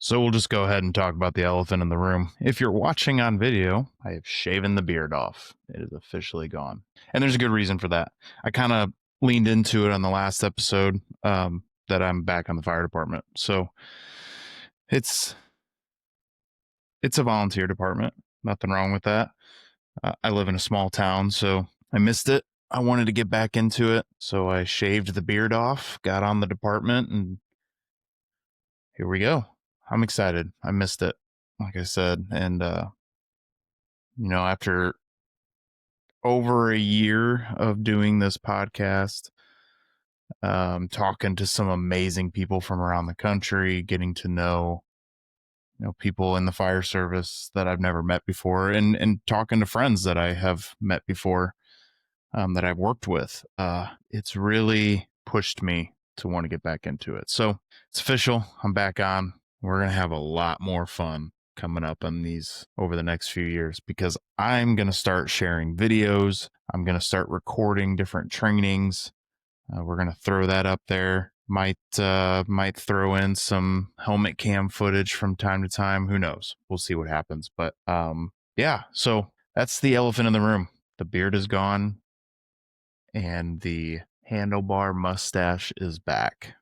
So we'll just go ahead and talk about the elephant in the room. If you're watching on video, I have shaven the beard off. It is officially gone. And there's a good reason for that. I kind of leaned into it on the last episode that I'm back on the fire department. So it's it's a volunteer department. Nothing wrong with that. I live in a small town, so I missed it. I wanted to get back into it, so I shaved the beard off, got on the department, and here we go. I'm excited. I missed it, like I said, and after over a year of doing this podcast, talking to some amazing people from around the country, getting to know people in the fire service that I've never met before, and talking to friends that I have met before, that I've worked with. It's really pushed me to want to get back into it. So it's official. I'm back on. We're going to have a lot more fun coming up on these over the next few years because I'm going to start sharing videos. I'm going to start recording different trainings. We're going to throw that up there. Might throw in some helmet cam footage from time to time. Who knows? We'll see what happens. But yeah, so that's the elephant in the room. The beard is gone and the handlebar mustache is back.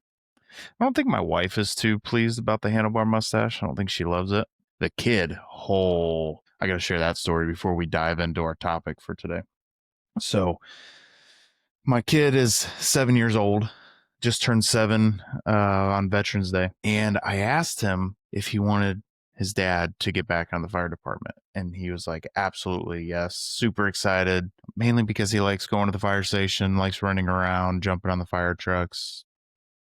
I don't think my wife is too pleased about the handlebar mustache. I don't think she loves it. The kid, I got to share that story before we dive into our topic for today. So, my kid is 7 years old, just turned 7 on Veterans Day. And I asked him if he wanted his dad to get back on the fire department. And he was like, absolutely, yes. Super excited, mainly because he likes going to the fire station, likes running around, jumping on the fire trucks,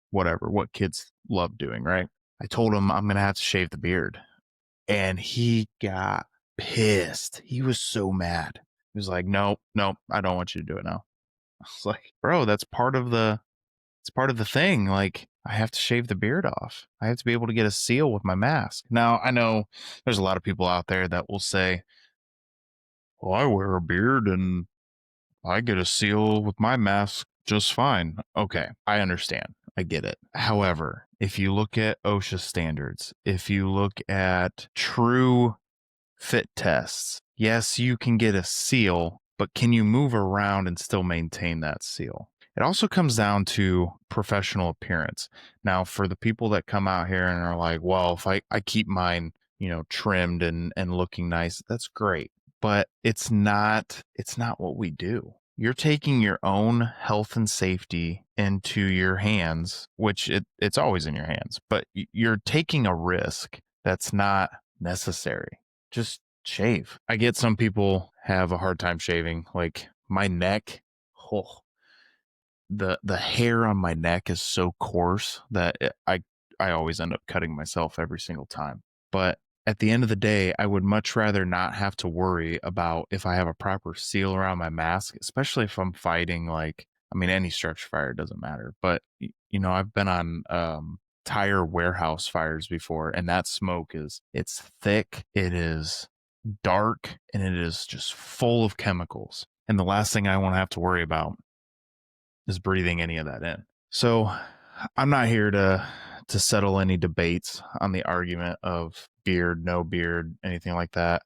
whatever, what kids love doing, right? I told him I'm going to have to shave the beard. And he got pissed. He was so mad. He was like, nope, I don't want you to do it now. I was like, bro, it's part of the thing. Like, I have to shave the beard off. I have to be able to get a seal with my mask. Now, I know there's a lot of people out there that will say, well, I wear a beard and I get a seal with my mask just fine. Okay, I understand. I get it. However, if you look at OSHA standards, if you look at true fit tests, yes, you can get a seal, but can you move around and still maintain that seal? It also comes down to professional appearance. Now, for the people that come out here and are like, well, if I keep mine, trimmed and looking nice, that's great. But it's not what we do. You're taking your own health and safety into your hands, which it's always in your hands, but you're taking a risk that's not necessary. Just shave. I get some people have a hard time shaving. Like my neck, oh, the hair on my neck is so coarse that I always end up cutting myself every single time. But at the end of the day, I would much rather not have to worry about if I have a proper seal around my mask, especially if I'm fighting any structure fire, doesn't matter. But I've been on tire warehouse fires before, and that smoke it's thick, it is dark, and it is just full of chemicals. And the last thing I want to have to worry about is breathing any of that in. So I'm not here to settle any debates on the argument of beard, no beard, anything like that.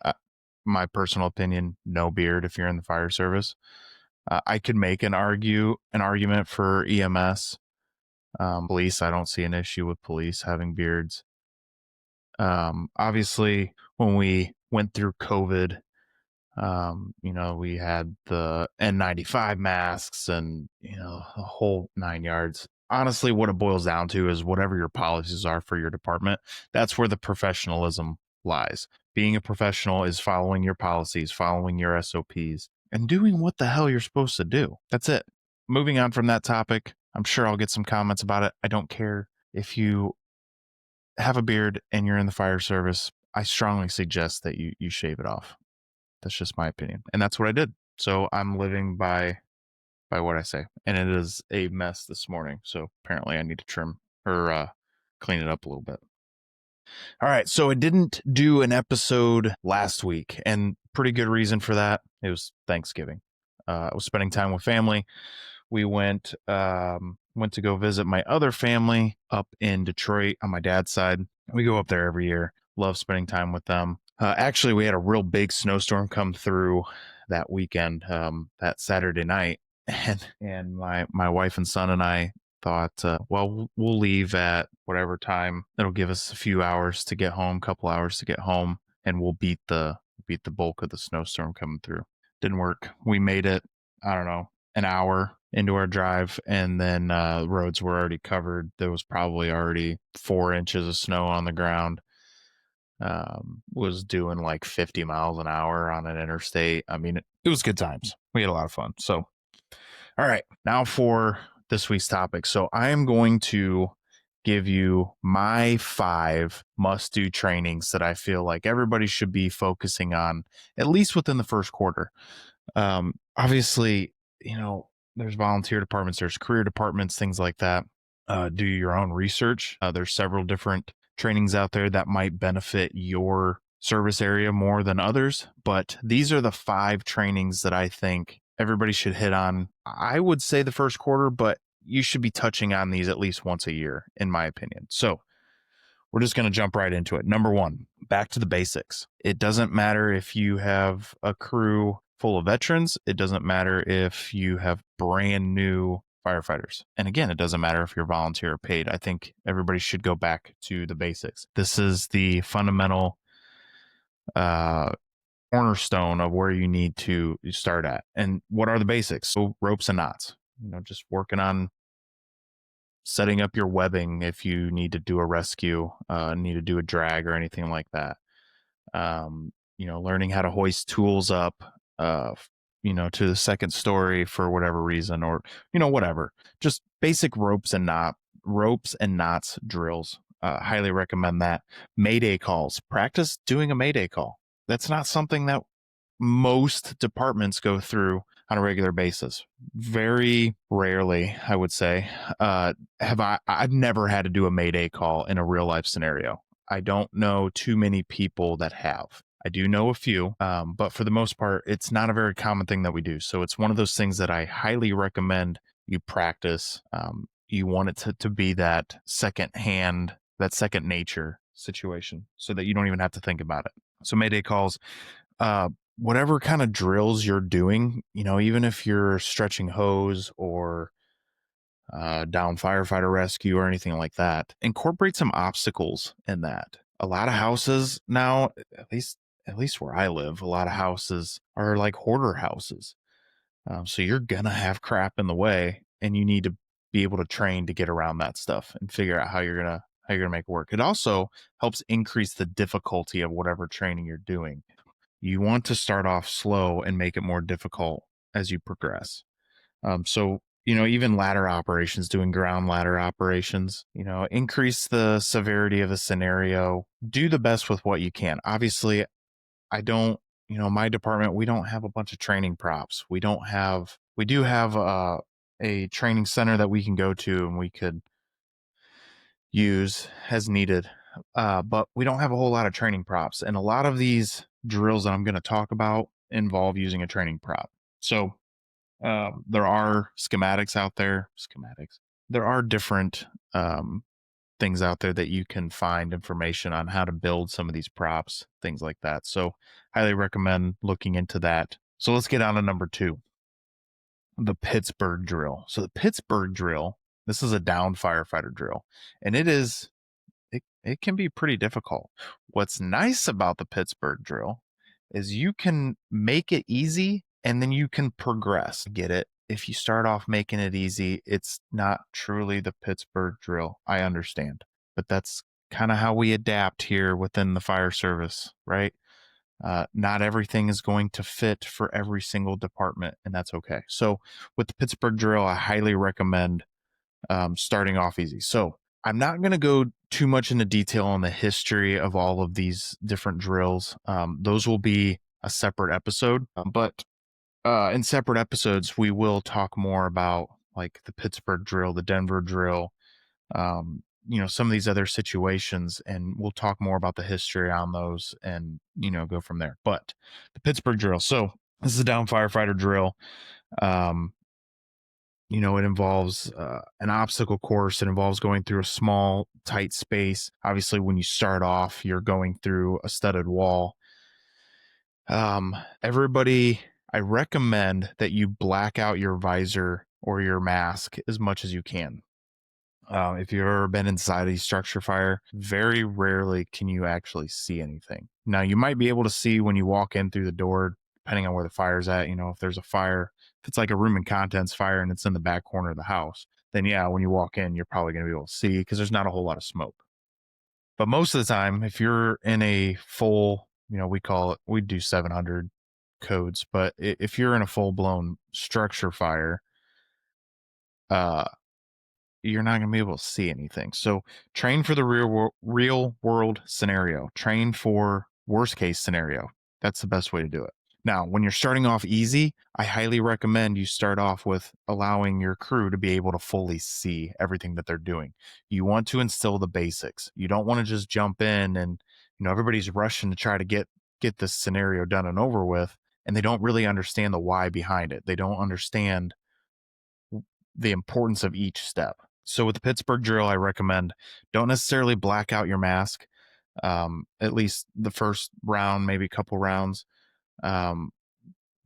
My personal opinion, no beard if you're in the fire service. I could make an argument for EMS. Police, I don't see an issue with police having beards. Obviously, when we went through COVID, we had the N95 masks and, the whole 9 yards. Honestly, what it boils down to is whatever your policies are for your department, that's where the professionalism lies. Being a professional is following your policies, following your SOPs, and doing what the hell you're supposed to do. That's it. Moving on from that topic, I'm sure I'll get some comments about it. I don't care if you have a beard and you're in the fire service. I strongly suggest that you shave it off. That's just my opinion. And that's what I did. So I'm living by what I say. And it is a mess this morning. So apparently I need to trim or clean it up a little bit. All right. So I didn't do an episode last week, and pretty good reason for that. It was Thanksgiving. I was spending time with family. We went to go visit my other family up in Detroit on my dad's side. We go up there every year. Love spending time with them. Actually, we had a real big snowstorm come through that weekend, that Saturday night, and my wife and son and I thought, well, we'll leave at whatever time. It'll give us a few hours to get home, couple hours to get home, and we'll beat the bulk of the snowstorm coming through. Didn't work. We made it. I don't know, an hour into our drive, and then roads were already covered. There was probably already 4 inches of snow on the ground. Was doing like 50 miles an hour on an interstate. I mean, it was good times. We had a lot of fun. So, all right, now for this week's topic. So, I am going to give you my 5 must do trainings that I feel like everybody should be focusing on, at least within the first quarter. Obviously, there's volunteer departments, there's career departments, things like that. Do your own research. There's several different trainings out there that might benefit your service area more than others, but these are the 5 trainings that I think everybody should hit on. I would say the first quarter, but you should be touching on these at least once a year, in my opinion. So we're just going to jump right into it. Number 1, back to the basics. It doesn't matter if you have a crew full of veterans. It doesn't matter if you have brand new firefighters. And again, it doesn't matter if you're volunteer or paid. I think everybody should go back to the basics. This is the fundamental cornerstone of where you need to start at. And what are the basics? So ropes and knots, just working on setting up your webbing if you need to do a rescue, need to do a drag or anything like that. Learning how to hoist tools up, to the second story for whatever reason, or, whatever. Just basic ropes and knots drills. Highly recommend that. Mayday calls. Practice doing a mayday call. That's not something that most departments go through on a regular basis. Very rarely, I would say, I've never had to do a mayday call in a real life scenario. I don't know too many people that have. I do know a few, but for the most part, it's not a very common thing that we do. So it's one of those things that I highly recommend you practice. You want it to be that second nature situation so that you don't even have to think about it. So mayday calls, whatever kind of drills you're doing, even if you're stretching hose or down firefighter rescue or anything like that, incorporate some obstacles in that. A lot of houses now, at least where I live, a lot of houses are like hoarder houses. So you're gonna have crap in the way, and you need to be able to train to get around that stuff and figure out how you're gonna make it work. It also helps increase the difficulty of whatever training you're doing. You want to start off slow and make it more difficult as you progress. So, even ladder operations, doing ground ladder operations, increase the severity of the scenario, do the best with what you can. Obviously, I don't, my department, we don't have a bunch of training props. We do have a training center that we can go to and we could use as needed. But we don't have a whole lot of training props. And a lot of these drills that I'm going to talk about involve using a training prop. So there are schematics out there. There are different things out there that you can find information on how to build some of these props, things like that. So highly recommend looking into that. So let's get on to number 2, the Pittsburgh drill. So the Pittsburgh drill, this is a down firefighter drill, and it can be pretty difficult. What's nice about the Pittsburgh drill is you can make it easy and then you can progress. Get it? If you start off making it easy, it's not truly the Pittsburgh drill. I understand, but that's kind of how we adapt here within the fire service, right? Not everything is going to fit for every single department, and that's okay. So with the Pittsburgh drill, I highly recommend starting off easy. So I'm not going to go too much into detail on the history of all of these different drills. Those will be a separate episode, but in separate episodes, we will talk more about like the Pittsburgh drill, the Denver drill, some of these other situations, and we'll talk more about the history on those and, go from there. But the Pittsburgh drill. So this is a down firefighter drill. It involves an obstacle course. It involves going through a small, tight space. Obviously, when you start off, you're going through a studded wall. Everybody, I recommend that you black out your visor or your mask as much as you can. If you've ever been inside a structure fire, very rarely can you actually see anything. Now, you might be able to see when you walk in through the door, depending on where the fire's at. If there's a fire, if it's like a room and contents fire and it's in the back corner of the house, then yeah, when you walk in, you're probably going to be able to see because there's not a whole lot of smoke. But most of the time, if you're in a full, we do 700 codes, but if you're in a full blown structure fire, uh, you're not going to be able to see anything. So train for the real world scenario. Train for worst case scenario. That's the best way to do it. Now, when you're starting off easy, I highly recommend you start off with allowing your crew to be able to fully see everything that they're doing. You want to instill the basics. You don't want to just jump in and, everybody's rushing to try to get this scenario done and over with, and they don't really understand the why behind it. They don't understand the importance of each step. So with the Pittsburgh drill, I recommend don't necessarily black out your mask. At least the first round, maybe a couple rounds. Um,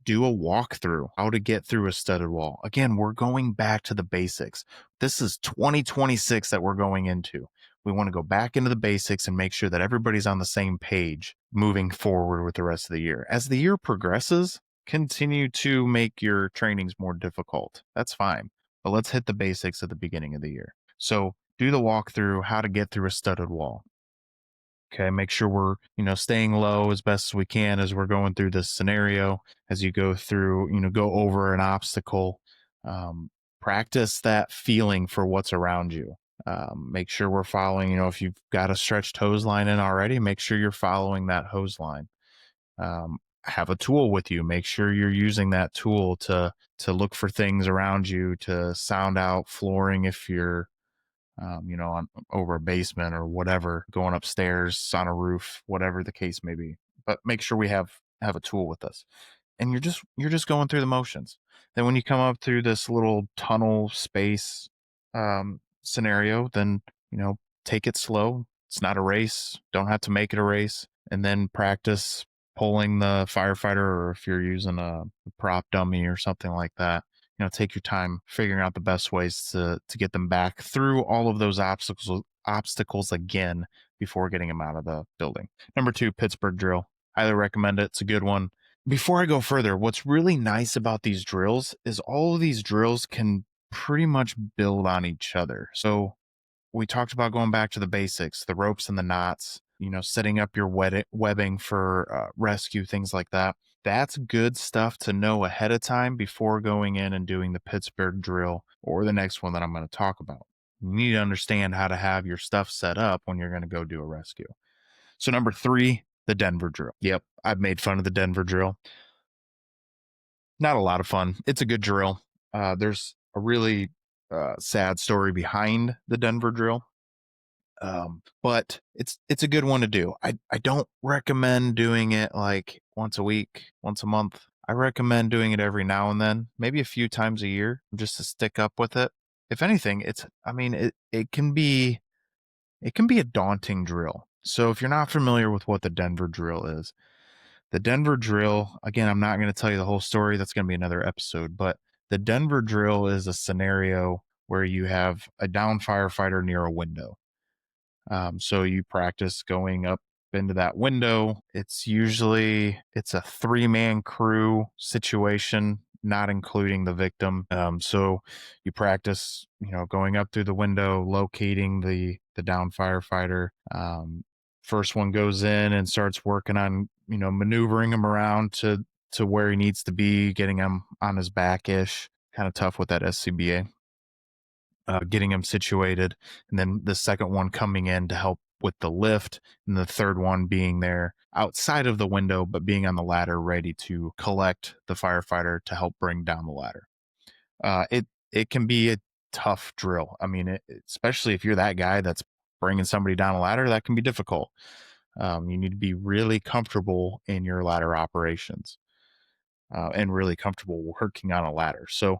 do a walkthrough how to get through a studded wall. Again, we're going back to the basics. This is 2026 that we're going into. We want to go back into the basics and make sure that everybody's on the same page moving forward with the rest of the year. As the year progresses, continue to make your trainings more difficult. That's fine. But let's hit the basics at the beginning of the year. So do the walkthrough, how to get through a studded wall. Okay, make sure we're, staying low as best as we can as we're going through this scenario. As you go through, go over an obstacle, practice that feeling for what's around you. Make sure we're following, if you've got a stretched hose line in already, make sure you're following that hose line. Have a tool with you. Make sure you're using that tool to look for things around you, to sound out flooring if you're on over a basement or whatever, going upstairs on a roof, whatever the case may be. But make sure we have a tool with us. And you're just going through the motions. Then when you come up through this little tunnel space scenario, then take it slow. It's not a race. Don't have to make it a race. And then practice pulling the firefighter, or if you're using a prop dummy or something like that, take your time figuring out the best ways to get them back through all of those obstacles again before getting them out of the building. Number 2, Pittsburgh drill. Highly recommend it. It's a good one. Before I go further, what's really nice about these drills is all of these drills can pretty much build on each other. So we talked about going back to the basics, the ropes and the knots, setting up your webbing for rescue, things like that. That's good stuff to know ahead of time before going in and doing the Pittsburgh drill or the next one that I'm going to talk about. You need to understand how to have your stuff set up when you're going to go do a rescue. So, number 3, the Denver drill. Yep, I've made fun of the Denver drill. Not a lot of fun. It's a good drill. There's a really sad story behind the Denver drill. But it's a good one to do. I don't recommend doing it like once a week, once a month. I recommend doing it every now and then, maybe a few times a year, just to stick up with it. If anything, it can be a daunting drill. So if you're not familiar with what the Denver drill is, the Denver drill, again, I'm not going to tell you the whole story. That's going to be another episode, but the Denver drill is a scenario where you have a down firefighter near a window. So you practice going up into that window. It's a 3-man crew situation, not including the victim. So you practice, going up through the window, locating the down firefighter. First one goes in and starts working on, maneuvering him around to where he needs to be, getting him on his back ish. Kind of tough with that SCBA. Getting him situated, and then the second one coming in to help with the lift, and the third one being there outside of the window, but being on the ladder ready to collect the firefighter to help bring down the ladder. It can be a tough drill. I mean, especially if you're that guy that's bringing somebody down a ladder, that can be difficult. You need to be really comfortable in your ladder operations and really comfortable working on a ladder. So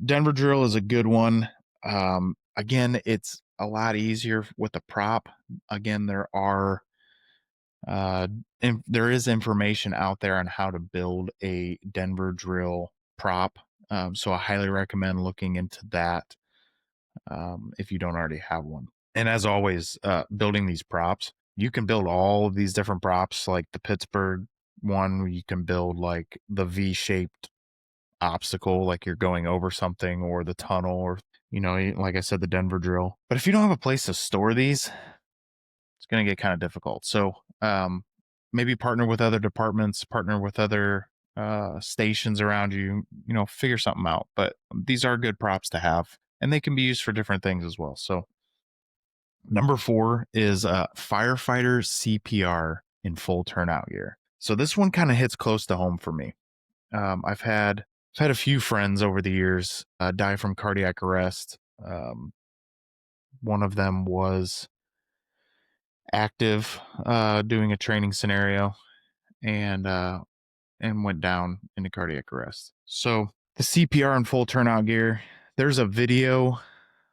Denver drill is a good one. Again, it's a lot easier with the prop. Again, uh, there is information out there on how to build a Denver drill prop. So I highly recommend looking into that if you don't already have one. And as always, building these props, you can build all of these different props, like the Pittsburgh one. You can build like the V-shaped obstacle, like you're going over something, or the tunnel, or like I said, the Denver drill. But if you don't have a place to store these, it's going to get kind of difficult. So maybe partner with other departments, partner with other stations around you, figure something out. But these are good props to have, and they can be used for different things as well. So number 4 is firefighter CPR in full turnout gear. So this one kind of hits close to home for me. I've had a few friends over the years die from cardiac arrest. One of them was active doing a training scenario and went down into cardiac arrest. So the CPR and full turnout gear, there's a video.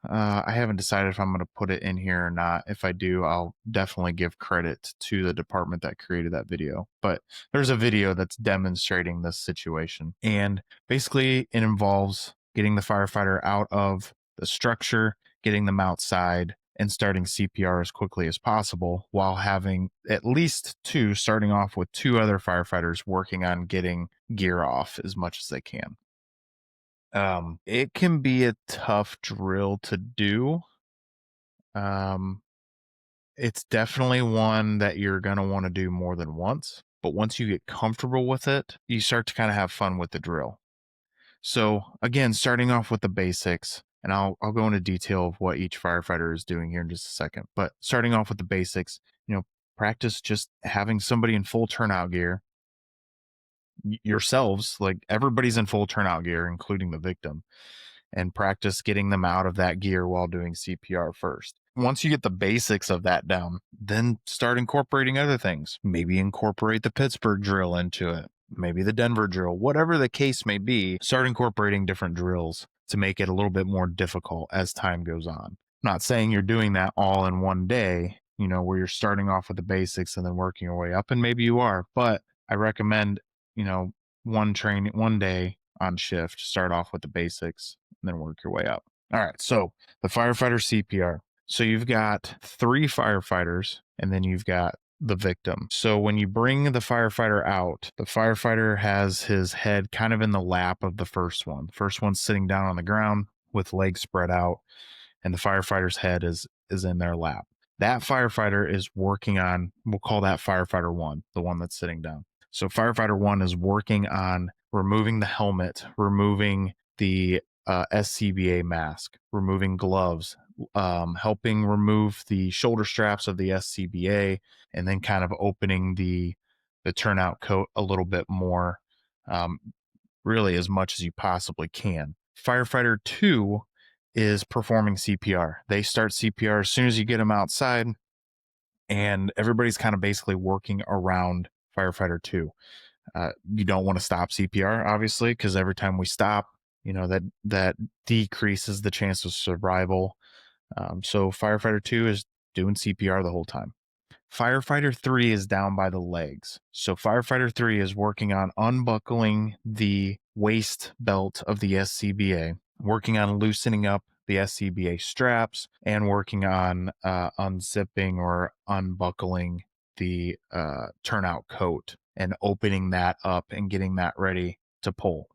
I haven't decided if I'm going to put it in here or not. If I do, I'll definitely give credit to the department that created that video. But there's a video that's demonstrating this situation. And basically, it involves getting the firefighter out of the structure, getting them outside, and starting CPR as quickly as possible, while having at least starting off with 2 other firefighters working on getting gear off as much as they can. It can be a tough drill to do. It's definitely one that you're going to want to do more than once, but once you get comfortable with it, you start to kind of have fun with the drill. So again, starting off with the basics, and I'll go into detail of what each firefighter is doing here in just a second, but starting off with the basics, practice just having somebody in full turnout gear, yourselves, like everybody's in full turnout gear, including the victim, and practice getting them out of that gear while doing CPR first. Once you get the basics of that down, then start incorporating other things. Maybe incorporate the Pittsburgh drill into it, maybe the Denver drill, whatever the case may be. Start incorporating different drills to make it a little bit more difficult as time goes on. I'm not saying you're doing that all in one day, where you're starting off with the basics and then working your way up, and maybe you are, but I recommend, one day on shift, start off with the basics and then work your way up. All right. So the firefighter CPR. So you've got 3 firefighters and then you've got the victim. So when you bring the firefighter out, the firefighter has his head kind of in the lap of the first one. First one's sitting down on the ground with legs spread out, and the firefighter's head is in their lap. That firefighter is working on, we'll call that firefighter 1, the one that's sitting down. So firefighter 1 is working on removing the helmet, removing the SCBA mask, removing gloves, helping remove the shoulder straps of the SCBA, and then kind of opening the turnout coat a little bit more, really as much as you possibly can. Firefighter 2 is performing CPR. They start CPR as soon as you get them outside, and everybody's kind of basically working around firefighter 2. You don't want to stop CPR, obviously, because every time we stop, that decreases the chance of survival. So firefighter 2 is doing CPR the whole time. Firefighter 3 is down by the legs. So firefighter 3 is working on unbuckling the waist belt of the SCBA, working on loosening up the SCBA straps, and working on unzipping or unbuckling the turnout coat and opening that up and getting that ready to pull.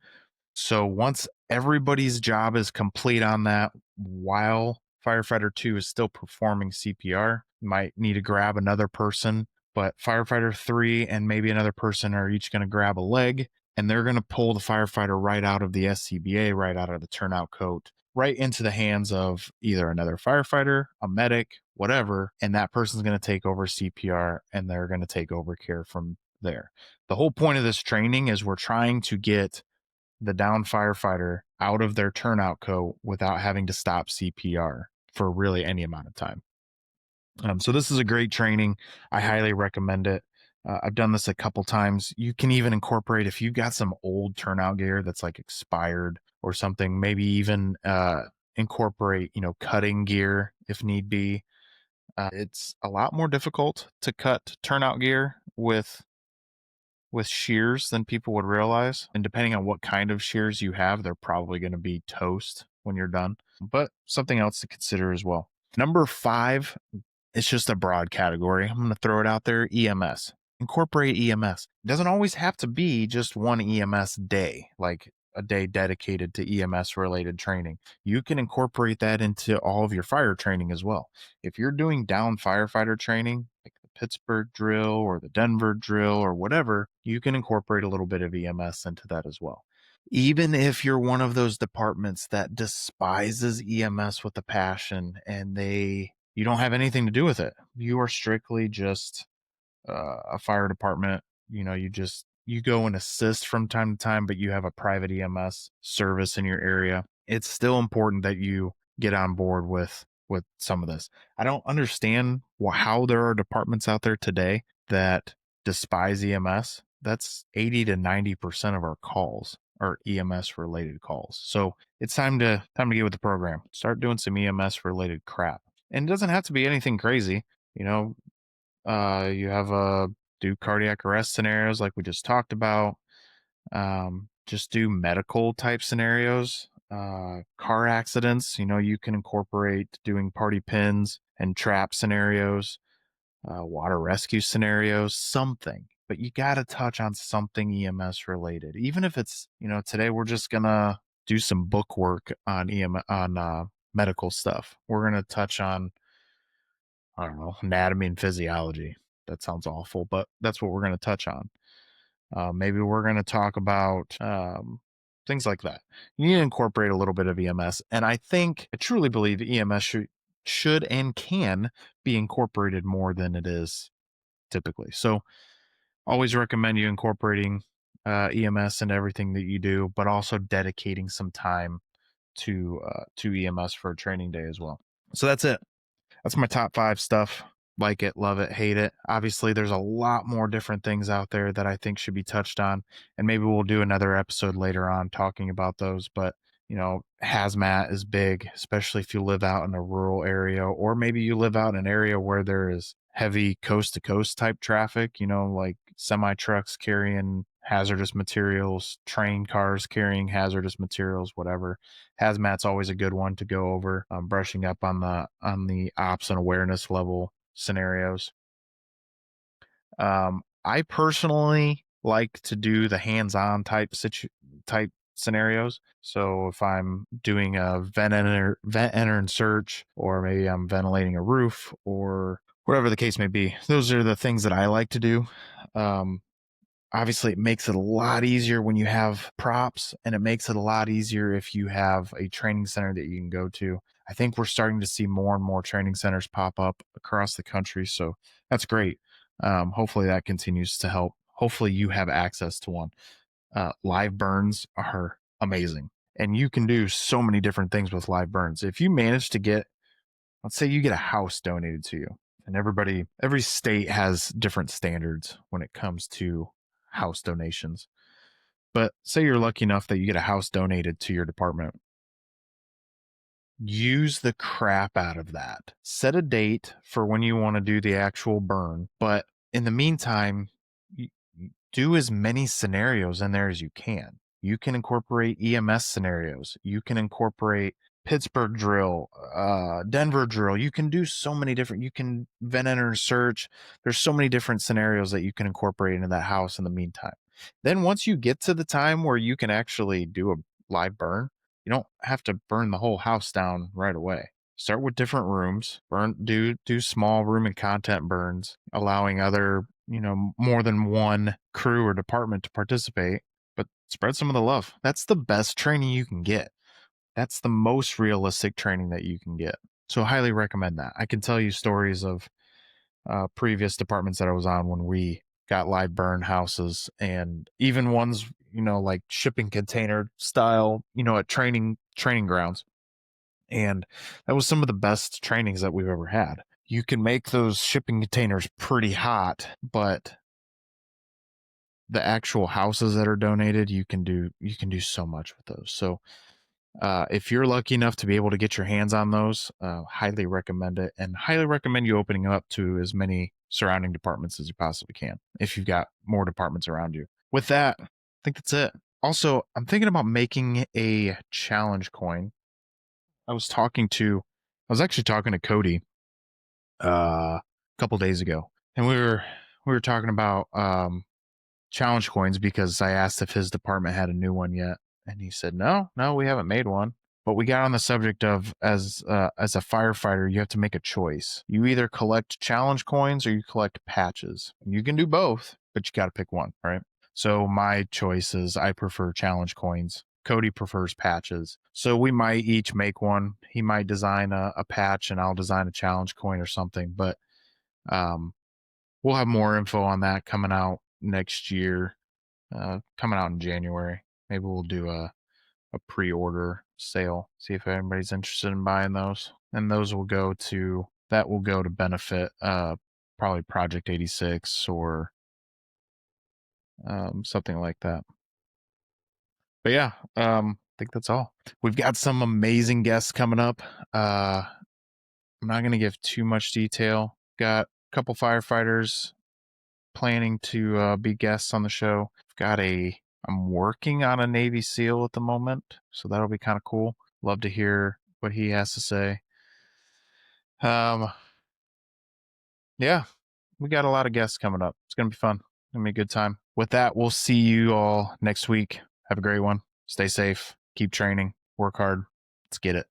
So once everybody's job is complete on that, while firefighter 2 is still performing CPR, you might need to grab another person, but firefighter 3 and maybe another person are each going to grab a leg, and they're going to pull the firefighter right out of the SCBA, right out of the turnout coat, right into the hands of either another firefighter, a medic, whatever, and that person's going to take over CPR, and they're going to take over care from there. The whole point of this training is we're trying to get the down firefighter out of their turnout coat without having to stop CPR for really any amount of time. So this is a great training. I highly recommend it. I've done this a couple times. You can even incorporate, if you've got some old turnout gear that's like expired, or something. Maybe even incorporate, cutting gear if need be. It's a lot more difficult to cut turnout gear with shears than people would realize. And depending on what kind of shears you have, they're probably going to be toast when you're done. But something else to consider as well. Number 5, it's just a broad category. I'm going to throw it out there: EMS. Incorporate EMS. It doesn't always have to be just one EMS day, like a day dedicated to EMS related training. You can incorporate that into all of your fire training as well. If you're doing down firefighter training, like the Pittsburgh drill or the Denver drill or whatever, you can incorporate a little bit of EMS into that as well. Even if you're one of those departments that despises EMS with a passion and you don't have anything to do with it, you are strictly just a fire department. You go and assist from time to time, but you have a private EMS service in your area. It's still important that you get on board with some of this. I don't understand how there are departments out there today that despise EMS. That's 80 to 90% of our calls are EMS related calls. So it's time to get with the program. Start doing some EMS related crap. And it doesn't have to be anything crazy. You have do cardiac arrest scenarios like we just talked about. Just do medical type scenarios. Car accidents, you can incorporate doing party pins and trap scenarios, water rescue scenarios, something. But you got to touch on something EMS related. Even if it's, today we're just going to do some book work on medical stuff. We're going to touch on, I don't know, anatomy and physiology. That sounds awful, but that's what we're going to touch on. Maybe we're going to talk about things like that. You need to incorporate a little bit of EMS. And I truly believe EMS should and can be incorporated more than it is typically. So always recommend you incorporating EMS in everything that you do, but also dedicating some time to EMS for a training day as well. So that's it. That's my top 5 stuff. Like it, love it, hate it. Obviously, there's a lot more different things out there that I think should be touched on. And maybe we'll do another episode later on talking about those. But, hazmat is big, especially if you live out in a rural area, or maybe you live out in an area where there is heavy coast to coast type traffic, like semi trucks carrying hazardous materials, train cars carrying hazardous materials, whatever. Hazmat's always a good one to go over. Brushing up on the ops and awareness level scenarios. I personally like to do the hands-on type scenarios. So if I'm doing a vent enter and search, or maybe I'm ventilating a roof, or whatever the case may be, those are the things that I like to do. Obviously, it makes it a lot easier when you have props, and it makes it a lot easier if you have a training center that you can go to. I think we're starting to see more and more training centers pop up across the country, so that's great. Hopefully that continues to help. Hopefully you have access to one. Live burns are amazing, and you can do so many different things with live burns. If you manage to get, let's say you get a house donated to you, and every state has different standards when it comes to house donations. But say you're lucky enough that you get a house donated to your department. Use the crap out of that. Set a date for when you want to do the actual burn. But in the meantime, do as many scenarios in there as you can. You can incorporate EMS scenarios. You can incorporate Pittsburgh drill, Denver drill. You can do so many different, you can vent enter search. There's so many different scenarios that you can incorporate into that house in the meantime. Then once you get to the time where you can actually do a live burn, you don't have to burn the whole house down right away. Start with different rooms, do small room and content burns, allowing other, more than one crew or department to participate, but spread some of the love. That's the best training you can get. That's the most realistic training that you can get. So I highly recommend that. I can tell you stories of previous departments that I was on when we got live burn houses, and even ones, like shipping container style, at training grounds. And that was some of the best trainings that we've ever had. You can make those shipping containers pretty hot, but the actual houses that are donated, you can do so much with those. So If you're lucky enough to be able to get your hands on those, highly recommend it, and highly recommend you opening up to as many surrounding departments as you possibly can if you've got more departments around you. With that, I think that's it. Also, I'm thinking about making a challenge coin. I was actually talking to Cody a couple days ago, and we were talking about challenge coins because I asked if his department had a new one yet, and he said no, we haven't made one. But we got on the subject of as a firefighter, you have to make a choice. You either collect challenge coins or you collect patches. You can do both, but you got to pick one, right? So my choice is I prefer challenge coins. Cody prefers patches. So we might each make one. He might design a patch and I'll design a challenge coin or something. But um, we'll have more info on that coming out next year, coming out in January. Maybe we'll do a pre-order sale, see if anybody's interested in buying those. And those will go to benefit probably Project 86 or something like that. But yeah, I think that's all. We've got some amazing guests coming up. I'm not going to give too much detail. Got a couple firefighters planning to be guests on the show. I'm working on a Navy SEAL at the moment, so that'll be kind of cool. Love to hear what he has to say. Yeah, we got a lot of guests coming up. It's gonna be fun. It's gonna be a good time. With that, we'll see you all next week. Have a great one. Stay safe. Keep training. Work hard. Let's get it.